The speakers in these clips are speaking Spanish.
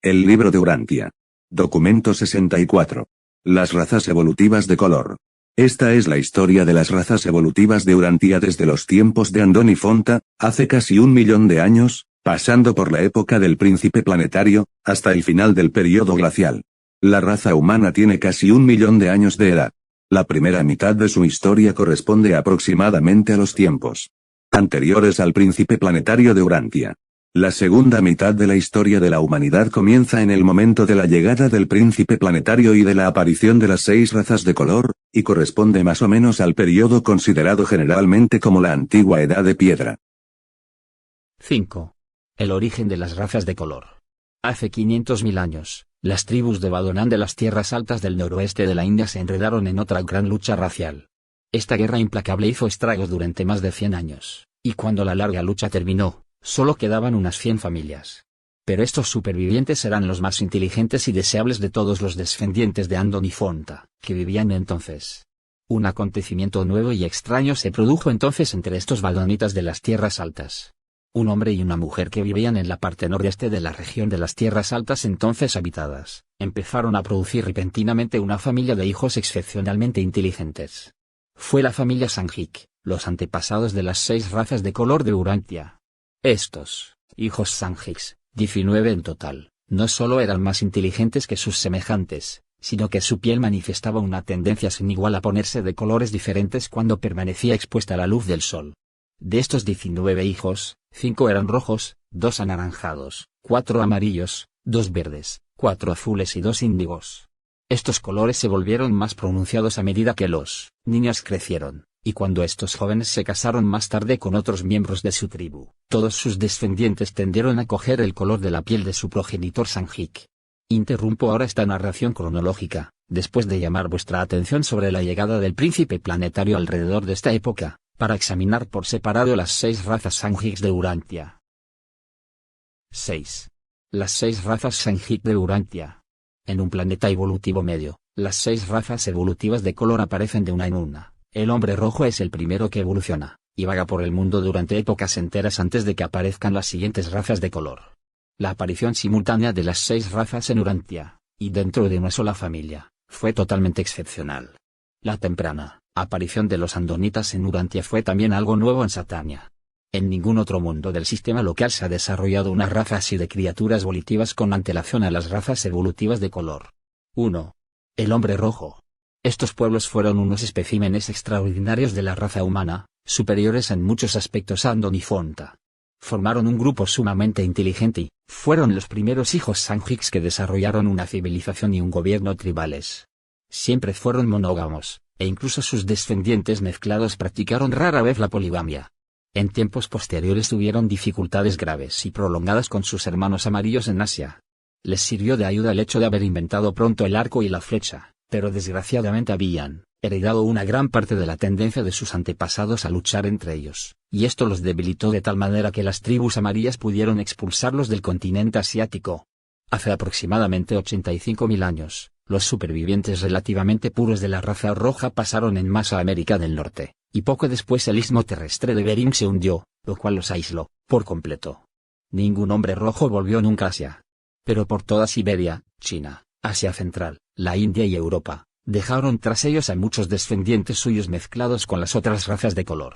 El libro de Urantia. Documento 64. Las razas evolutivas de color. Esta es la historia de las razas evolutivas de Urantia desde los tiempos de Andoni Fonta, hace casi 1.000.000 de años, pasando por la época del príncipe planetario, hasta el final del período glacial. La raza humana tiene casi 1.000.000 de años de edad. La primera mitad de su historia corresponde aproximadamente a los tiempos anteriores al príncipe planetario de Urantia. La segunda mitad de la historia de la humanidad comienza en el momento de la llegada del príncipe planetario y de la aparición de las 6 razas de color, y corresponde más o menos al periodo considerado generalmente como la antigua Edad de Piedra. 5. El origen de las razas de color. Hace 500.000 años, las tribus de Badonán de las tierras altas del noroeste de la India se enredaron en otra gran lucha racial. Esta guerra implacable hizo estragos durante más de 100 años, y cuando la larga lucha terminó, solo quedaban unas 100 familias. Pero estos supervivientes eran los más inteligentes y deseables de todos los descendientes de Andoni Fonta, que vivían entonces. Un acontecimiento nuevo y extraño se produjo entonces entre estos badonitas de las tierras altas. Un hombre y una mujer que vivían en la parte nordeste de la región de las tierras altas entonces habitadas, empezaron a producir repentinamente una familia de hijos excepcionalmente inteligentes. Fue la familia Sanjik, los antepasados de las 6 razas de color de Urantia. Estos hijos Sanjiks, 19 en total, no solo eran más inteligentes que sus semejantes, sino que su piel manifestaba una tendencia sin igual a ponerse de colores diferentes cuando permanecía expuesta a la luz del sol. De estos 19 hijos, 5 eran rojos, 2 anaranjados, 4 amarillos, 2 verdes, 4 azules y 2 índigos. Estos colores se volvieron más pronunciados a medida que los niños crecieron, y cuando estos jóvenes se casaron más tarde con otros miembros de su tribu, todos sus descendientes tendieron a coger el color de la piel de su progenitor Sanjik. Interrumpo ahora esta narración cronológica, después de llamar vuestra atención sobre la llegada del príncipe planetario alrededor de esta época, para examinar por separado las 6 razas Sanjiks de Urantia. 6. Las 6 razas Sanjik de Urantia. En un planeta evolutivo medio, las 6 razas evolutivas de color aparecen de una en una. El hombre rojo es el primero que evoluciona, y vaga por el mundo durante épocas enteras antes de que aparezcan las siguientes razas de color. La aparición simultánea de las 6 razas en Urantia, y dentro de una sola familia, fue totalmente excepcional. La temprana aparición de los andonitas en Urantia fue también algo nuevo en Satania. En ningún otro mundo del sistema local se ha desarrollado una raza así de criaturas volitivas con antelación a las razas evolutivas de color. 1. El hombre rojo. Estos pueblos fueron unos especímenes extraordinarios de la raza humana, superiores en muchos aspectos a Andoni Fonta. Formaron un grupo sumamente inteligente y fueron los primeros hijos Sanjiks que desarrollaron una civilización y un gobierno tribales. Siempre fueron monógamos, e incluso sus descendientes mezclados practicaron rara vez la poligamia. En tiempos posteriores tuvieron dificultades graves y prolongadas con sus hermanos amarillos en Asia. Les sirvió de ayuda el hecho de haber inventado pronto el arco y la flecha, pero desgraciadamente habían heredado una gran parte de la tendencia de sus antepasados a luchar entre ellos, y esto los debilitó de tal manera que las tribus amarillas pudieron expulsarlos del continente asiático. Hace aproximadamente 85.000 años, los supervivientes relativamente puros de la raza roja pasaron en masa a América del Norte, y poco después el istmo terrestre de Bering se hundió, lo cual los aisló por completo. Ningún hombre rojo volvió nunca a Asia. Pero por toda Siberia, China, Asia Central, la India y Europa, dejaron tras ellos a muchos descendientes suyos mezclados con las otras razas de color.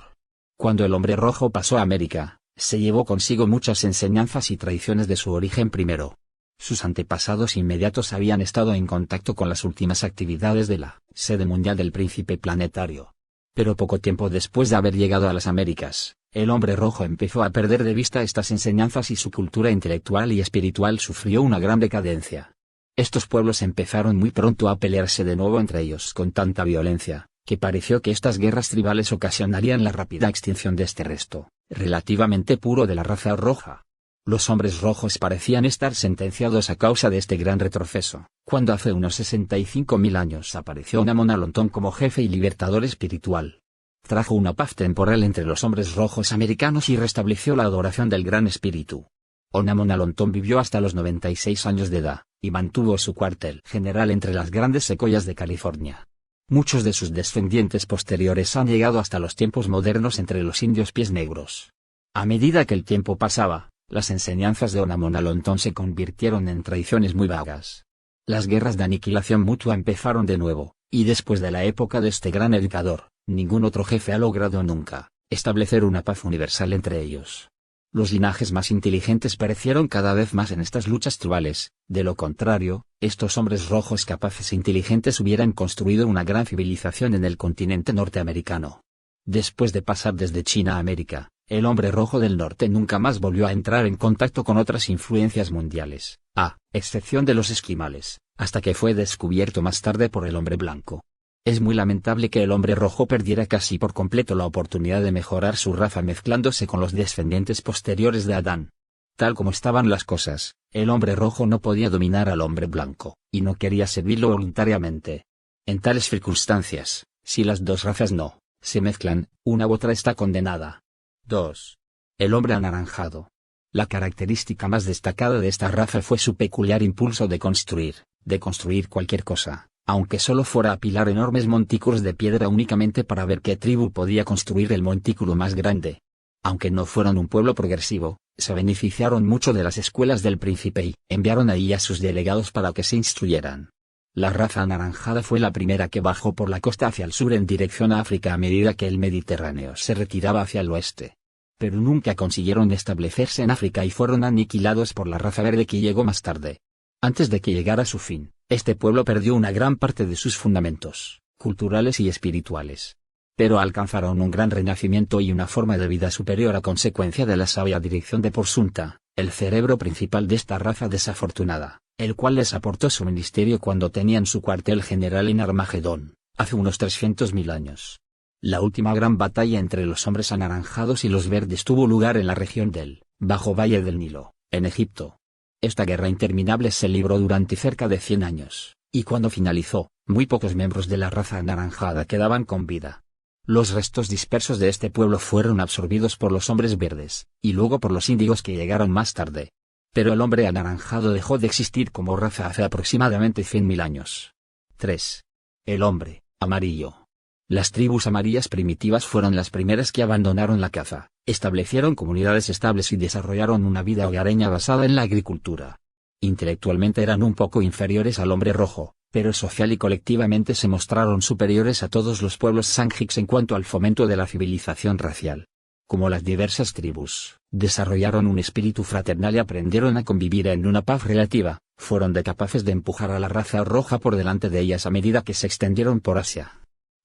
Cuando el hombre rojo pasó a América, se llevó consigo muchas enseñanzas y tradiciones de su origen primero. Sus antepasados inmediatos habían estado en contacto con las últimas actividades de la sede mundial del príncipe planetario. Pero poco tiempo después de haber llegado a las Américas, el hombre rojo empezó a perder de vista estas enseñanzas y su cultura intelectual y espiritual sufrió una gran decadencia. Estos pueblos empezaron muy pronto a pelearse de nuevo entre ellos con tanta violencia, que pareció que estas guerras tribales ocasionarían la rápida extinción de este resto, relativamente puro de la raza roja. Los hombres rojos parecían estar sentenciados a causa de este gran retroceso, cuando hace unos 65.000 años apareció Onamonalontón como jefe y libertador espiritual. Trajo una paz temporal entre los hombres rojos americanos y restableció la adoración del Gran Espíritu. Onamonalontón vivió hasta los 96 años de edad, y mantuvo su cuartel general entre las grandes secoyas de California. Muchos de sus descendientes posteriores han llegado hasta los tiempos modernos entre los indios pies negros. A medida que el tiempo pasaba, Las enseñanzas de Onamonalonton se convirtieron en tradiciones muy vagas. Las guerras de aniquilación mutua empezaron de nuevo, y después de la época de este gran educador, ningún otro jefe ha logrado nunca establecer una paz universal entre ellos. Los linajes más inteligentes perecieron cada vez más en estas luchas tribales, de lo contrario, estos hombres rojos capaces e inteligentes hubieran construido una gran civilización en el continente norteamericano. Después de pasar desde China a América, el hombre rojo del norte nunca más volvió a entrar en contacto con otras influencias mundiales, a excepción de los esquimales, hasta que fue descubierto más tarde por el hombre blanco. Es muy lamentable que el hombre rojo perdiera casi por completo la oportunidad de mejorar su raza mezclándose con los descendientes posteriores de Adán. Tal como estaban las cosas, el hombre rojo no podía dominar al hombre blanco, y no quería servirlo voluntariamente. En tales circunstancias, si las dos razas no se mezclan, una u otra está condenada. 2. El hombre anaranjado. La característica más destacada de esta raza fue su peculiar impulso de construir cualquier cosa, aunque solo fuera apilar enormes montículos de piedra únicamente para ver qué tribu podía construir el montículo más grande. Aunque no fueron un pueblo progresivo, se beneficiaron mucho de las escuelas del príncipe y enviaron allí a sus delegados para que se instruyeran. La raza anaranjada fue la primera que bajó por la costa hacia el sur en dirección a África a medida que el Mediterráneo se retiraba hacia el oeste. Pero nunca consiguieron establecerse en África y fueron aniquilados por la raza verde que llegó más tarde. Antes de que llegara su fin, este pueblo perdió una gran parte de sus fundamentos culturales y espirituales. Pero alcanzaron un gran renacimiento y una forma de vida superior a consecuencia de la sabia dirección de Porsunta, el cerebro principal de esta raza desafortunada, el cual les aportó su ministerio cuando tenían su cuartel general en Armagedón, hace unos 300.000 años. La última gran batalla entre los hombres anaranjados y los verdes tuvo lugar en la región del Bajo Valle del Nilo, en Egipto. Esta guerra interminable se libró durante cerca de 100 años, y cuando finalizó, muy pocos miembros de la raza anaranjada quedaban con vida. Los restos dispersos de este pueblo fueron absorbidos por los hombres verdes, y luego por los índigos que llegaron más tarde. Pero el hombre anaranjado dejó de existir como raza hace aproximadamente 100.000 años. 3. El hombre amarillo. Las tribus amarillas primitivas fueron las primeras que abandonaron la caza, establecieron comunidades estables y desarrollaron una vida hogareña basada en la agricultura. Intelectualmente eran un poco inferiores al hombre rojo, pero social y colectivamente se mostraron superiores a todos los pueblos Sanjix en cuanto al fomento de la civilización racial. Como las diversas tribus, desarrollaron un espíritu fraternal y aprendieron a convivir en una paz relativa, fueron capaces de empujar a la raza roja por delante de ellas a medida que se extendieron por Asia.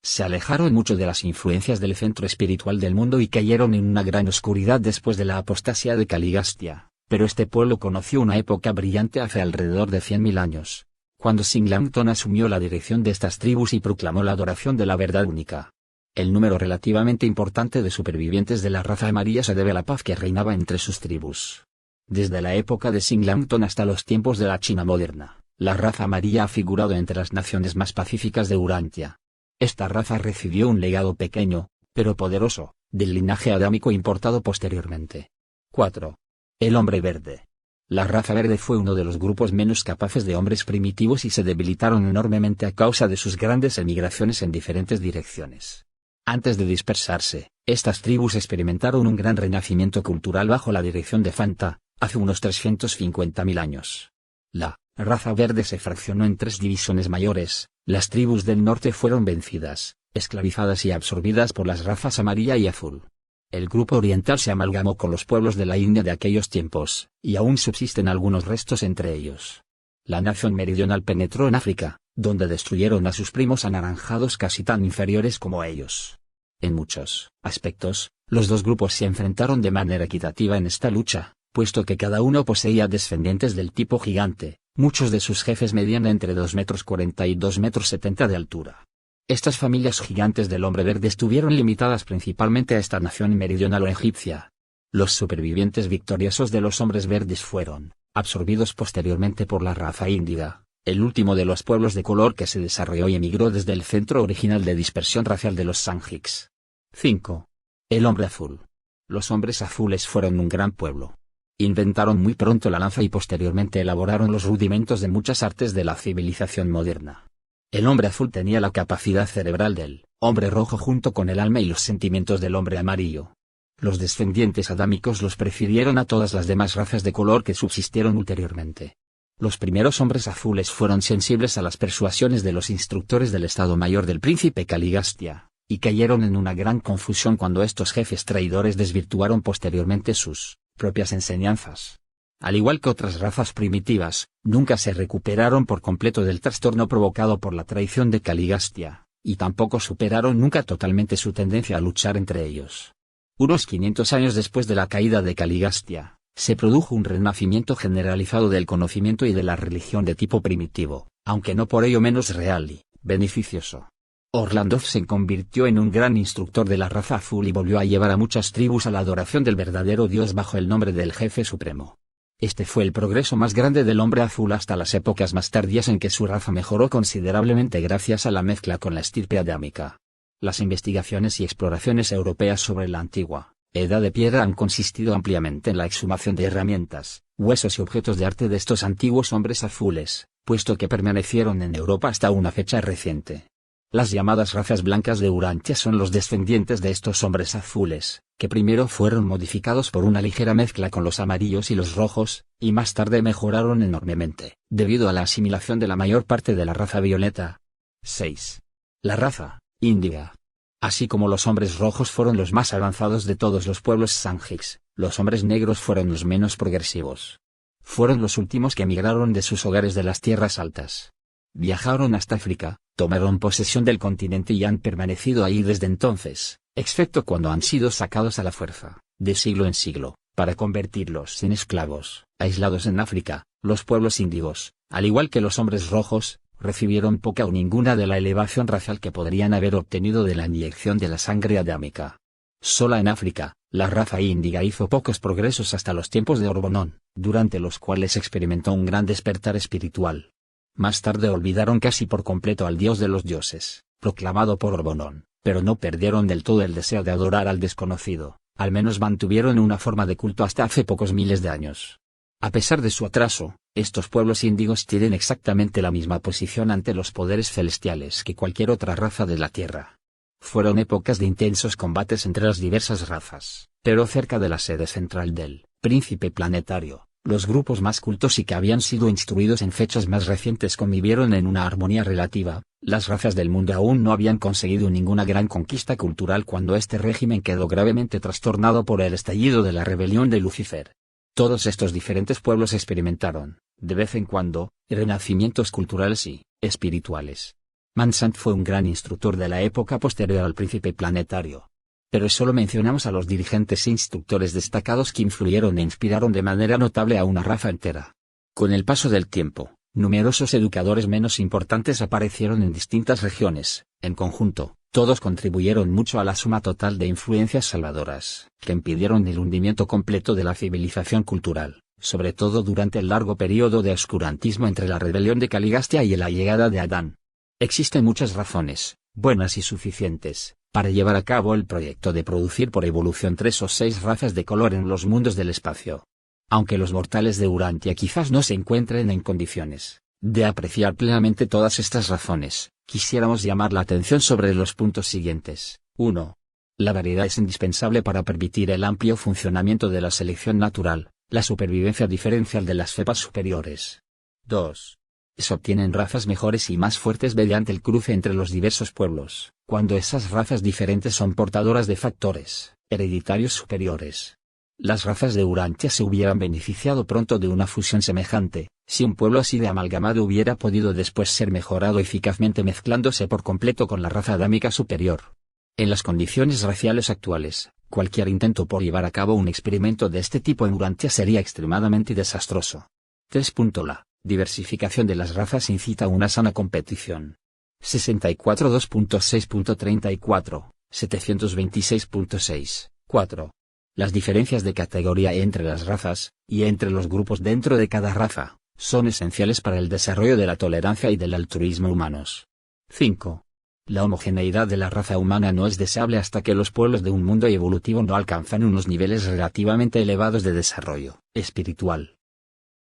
Se alejaron mucho de las influencias del centro espiritual del mundo y cayeron en una gran oscuridad después de la apostasía de Caligastia, pero este pueblo conoció una época brillante hace alrededor de 100.000 años, cuando Singlangton asumió la dirección de estas tribus y proclamó la adoración de la verdad única. El número relativamente importante de supervivientes de la raza amarilla se debe a la paz que reinaba entre sus tribus. Desde la época de Singlangton hasta los tiempos de la China moderna, la raza amarilla ha figurado entre las naciones más pacíficas de Urantia. Esta raza recibió un legado pequeño, pero poderoso, del linaje adámico importado posteriormente. 4. El hombre verde. La raza verde fue uno de los grupos menos capaces de hombres primitivos y se debilitaron enormemente a causa de sus grandes emigraciones en diferentes direcciones. Antes de dispersarse, estas tribus experimentaron un gran renacimiento cultural bajo la dirección de Fanta, hace unos 350.000 años. La raza verde se fraccionó en 3 divisiones mayores. Las tribus del norte fueron vencidas, esclavizadas y absorbidas por las razas amarilla y azul. El grupo oriental se amalgamó con los pueblos de la India de aquellos tiempos, y aún subsisten algunos restos entre ellos. La nación meridional penetró en África, donde destruyeron a sus primos anaranjados casi tan inferiores como ellos. En muchos aspectos, los dos grupos se enfrentaron de manera equitativa en esta lucha, puesto que cada uno poseía descendientes del tipo gigante. Muchos de sus jefes medían entre 2,40 m y 2,70 m de altura. Estas familias gigantes del hombre verde estuvieron limitadas principalmente a esta nación meridional o egipcia. Los supervivientes victoriosos de los hombres verdes fueron absorbidos posteriormente por la raza índiga, el último de los pueblos de color que se desarrolló y emigró desde el centro original de dispersión racial de los Sanjix. 5. El hombre azul. Los hombres azules fueron un gran pueblo. Inventaron muy pronto la lanza y posteriormente elaboraron los rudimentos de muchas artes de la civilización moderna. El hombre azul tenía la capacidad cerebral del hombre rojo junto con el alma y los sentimientos del hombre amarillo. los descendientes adámicos los prefirieron a todas las demás razas de color que subsistieron ulteriormente. Los primeros hombres azules fueron sensibles a las persuasiones de los instructores del Estado Mayor del príncipe Caligastia, y cayeron en una gran confusión cuando estos jefes traidores desvirtuaron posteriormente sus propias enseñanzas. Al igual que otras razas primitivas, nunca se recuperaron por completo del trastorno provocado por la traición de Caligastia, y tampoco superaron nunca totalmente su tendencia a luchar entre ellos. Unos 500 años después de la caída de Caligastia, se produjo un renacimiento generalizado del conocimiento y de la religión de tipo primitivo, aunque no por ello menos real y beneficioso. Orlandov se convirtió en un gran instructor de la raza azul y volvió a llevar a muchas tribus a la adoración del verdadero Dios bajo el nombre del Jefe Supremo. Este fue el progreso más grande del hombre azul hasta las épocas más tardías en que su raza mejoró considerablemente gracias a la mezcla con la estirpe adámica. Las investigaciones y exploraciones europeas sobre la antigua Edad de Piedra han consistido ampliamente en la exhumación de herramientas, huesos y objetos de arte de estos antiguos hombres azules, puesto que permanecieron en Europa hasta una fecha reciente. Las llamadas razas blancas de Urantia son los descendientes de estos hombres azules, que primero fueron modificados por una ligera mezcla con los amarillos y los rojos, y más tarde mejoraron enormemente, debido a la asimilación de la mayor parte de la raza violeta. 6. La raza índiga. Así como los hombres rojos fueron los más avanzados de todos los pueblos sanjiks, los hombres negros fueron los menos progresivos. Fueron los últimos que emigraron de sus hogares de las tierras altas. Viajaron hasta África, tomaron posesión del continente y han permanecido ahí desde entonces, excepto cuando han sido sacados a la fuerza, de siglo en siglo, para convertirlos en esclavos. Aislados en África, los pueblos índigos, al igual que los hombres rojos, recibieron poca o ninguna de la elevación racial que podrían haber obtenido de la inyección de la sangre adámica. Sola en África, la raza índiga hizo pocos progresos hasta los tiempos de Orbonón, durante los cuales experimentó un gran despertar espiritual. Más tarde olvidaron casi por completo al dios de los dioses, proclamado por Orbonón, pero no perdieron del todo el deseo de adorar al desconocido, al menos mantuvieron una forma de culto hasta hace pocos miles de años. A pesar de su atraso, estos pueblos índigos tienen exactamente la misma posición ante los poderes celestiales que cualquier otra raza de la Tierra. Fueron épocas de intensos combates entre las diversas razas, pero cerca de la sede central del príncipe planetario, los grupos más cultos y que habían sido instruidos en fechas más recientes convivieron en una armonía relativa. Las razas del mundo aún no habían conseguido ninguna gran conquista cultural cuando este régimen quedó gravemente trastornado por el estallido de la rebelión de Lucifer. Todos estos diferentes pueblos experimentaron, de vez en cuando, renacimientos culturales y espirituales. Mansant fue un gran instructor de la época posterior al príncipe planetario. Pero solo mencionamos a los dirigentes e instructores destacados que influyeron e inspiraron de manera notable a una raza entera. Con el paso del tiempo, numerosos educadores menos importantes aparecieron en distintas regiones. En conjunto, todos contribuyeron mucho a la suma total de influencias salvadoras, que impidieron el hundimiento completo de la civilización cultural, sobre todo durante el largo periodo de oscurantismo entre la rebelión de Caligastia y la llegada de Adán. Existen muchas razones, buenas y suficientes, para llevar a cabo el proyecto de producir por evolución 3 o 6 razas de color en los mundos del espacio. Aunque los mortales de Urantia quizás no se encuentren en condiciones de apreciar plenamente todas estas razones, quisiéramos llamar la atención sobre los puntos siguientes. 1. La variedad es indispensable para permitir el amplio funcionamiento de la selección natural, la supervivencia diferencial de las cepas superiores. 2. Se obtienen razas mejores y más fuertes mediante el cruce entre los diversos pueblos, cuando esas razas diferentes son portadoras de factores hereditarios superiores. Las razas de Urantia se hubieran beneficiado pronto de una fusión semejante, si un pueblo así de amalgamado hubiera podido después ser mejorado eficazmente mezclándose por completo con la raza adámica superior. En las condiciones raciales actuales, cualquier intento por llevar a cabo un experimento de este tipo en Urantia sería extremadamente desastroso. 3. La diversificación de las razas incita a una sana competición. 64 2.6.34, 726.6, 4. Las diferencias de categoría entre las razas, y entre los grupos dentro de cada raza, son esenciales para el desarrollo de la tolerancia y del altruismo humanos. 5. La homogeneidad de la raza humana no es deseable hasta que los pueblos de un mundo evolutivo no alcanzan unos niveles relativamente elevados de desarrollo espiritual.